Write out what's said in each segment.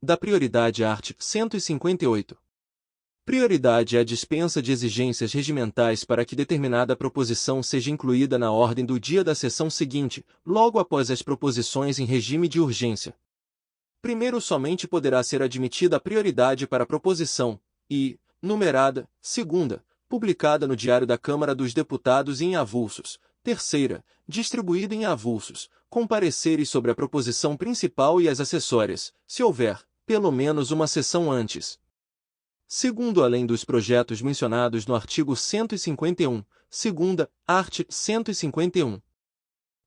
Da prioridade art. 158. Prioridade é a dispensa de exigências regimentais para que determinada proposição seja incluída na ordem do dia da sessão seguinte, logo após as proposições em regime de urgência. Primeiro, somente poderá ser admitida a prioridade para a proposição, e, numerada, segunda, publicada no Diário da Câmara dos Deputados e em avulsos, terceira, distribuída em avulsos, com pareceres sobre a proposição principal e as acessórias, se houver, pelo menos uma sessão antes. Segundo, além dos projetos mencionados no artigo 151, segunda, art. 151.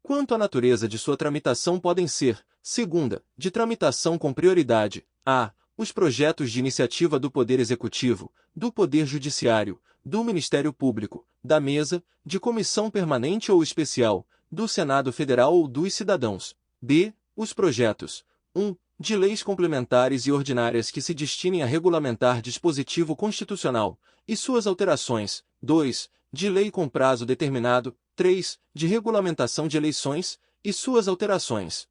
Quanto à natureza de sua tramitação podem ser, segunda, de tramitação com prioridade, a. Os projetos de iniciativa do Poder Executivo, do Poder Judiciário, do Ministério Público, da Mesa, de comissão permanente ou especial, do Senado Federal ou dos cidadãos. b. Os projetos 1. De leis complementares e ordinárias que se destinem a regulamentar dispositivo constitucional, e suas alterações. 2. De lei com prazo determinado. 3. De regulamentação de eleições, e suas alterações.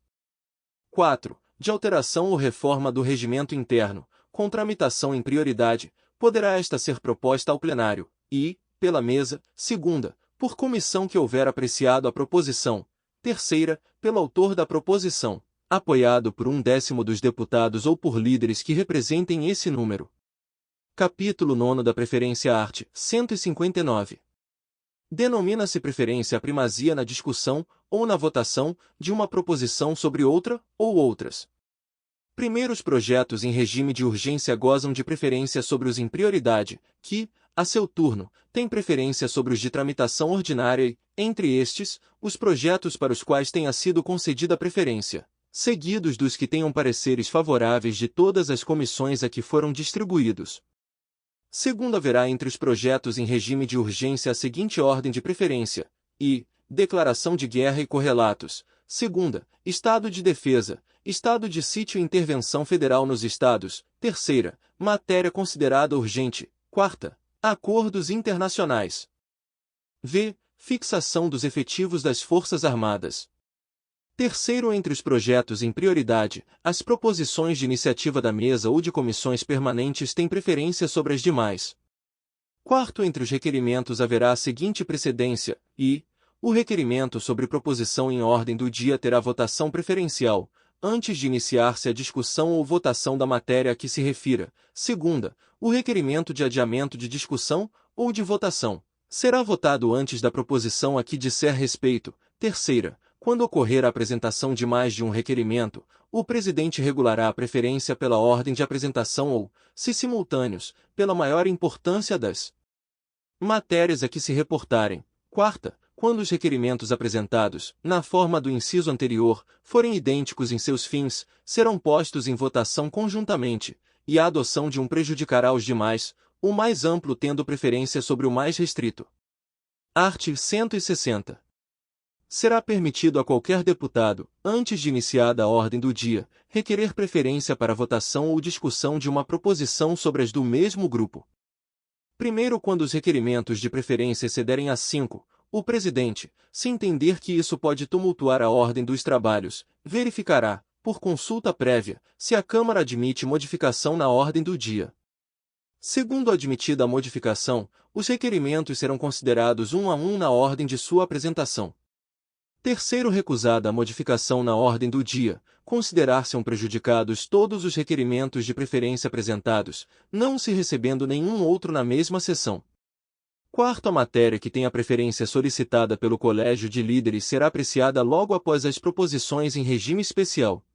4. De alteração ou reforma do regimento interno, com tramitação em prioridade, poderá esta ser proposta ao plenário, e, pela mesa, segunda, por comissão que houver apreciado a proposição, terceira, pelo autor da proposição, apoiado por 1/10 dos deputados ou por líderes que representem esse número. Capítulo 9 da Preferência art. 159. Denomina-se preferência a primazia na discussão, ou na votação, de uma proposição sobre outra, ou outras. Primeiro, os projetos em regime de urgência gozam de preferência sobre os em prioridade, que, a seu turno, têm preferência sobre os de tramitação ordinária e, entre estes, os projetos para os quais tenha sido concedida preferência, seguidos dos que tenham pareceres favoráveis de todas as comissões a que foram distribuídos. Segundo, haverá entre os projetos em regime de urgência a seguinte ordem de preferência, e, declaração de guerra e correlatos. Segunda, estado de defesa, estado de sítio e intervenção federal nos estados. Terceira, matéria considerada urgente. Quarta, acordos internacionais. v. Fixação dos efetivos das Forças Armadas. Terceiro, entre os projetos em prioridade, as proposições de iniciativa da mesa ou de comissões permanentes têm preferência sobre as demais. Quarto, entre os requerimentos haverá a seguinte precedência, e o requerimento sobre proposição em ordem do dia terá votação preferencial, antes de iniciar-se a discussão ou votação da matéria a que se refira. Segunda, o requerimento de adiamento de discussão ou de votação será votado antes da proposição a que disser respeito. Terceira, quando ocorrer a apresentação de mais de um requerimento, o presidente regulará a preferência pela ordem de apresentação ou, se simultâneos, pela maior importância das matérias a que se reportarem. Quarta, quando os requerimentos apresentados, na forma do inciso anterior, forem idênticos em seus fins, serão postos em votação conjuntamente, e a adoção de um prejudicará os demais, o mais amplo tendo preferência sobre o mais restrito. Art. 160. Será permitido a qualquer deputado, antes de iniciada a ordem do dia, requerer preferência para votação ou discussão de uma proposição sobre as do mesmo grupo. Primeiro, quando os requerimentos de preferência excederem a 5, o presidente, se entender que isso pode tumultuar a ordem dos trabalhos, verificará, por consulta prévia, se a Câmara admite modificação na ordem do dia. Segundo, admitida a modificação, os requerimentos serão considerados um a um na ordem de sua apresentação. Terceiro, recusada a modificação na ordem do dia, considerar-se-ão prejudicados todos os requerimentos de preferência apresentados, não se recebendo nenhum outro na mesma sessão. Quarto, a matéria que tem a preferência solicitada pelo Colégio de Líderes será apreciada logo após as proposições em regime especial.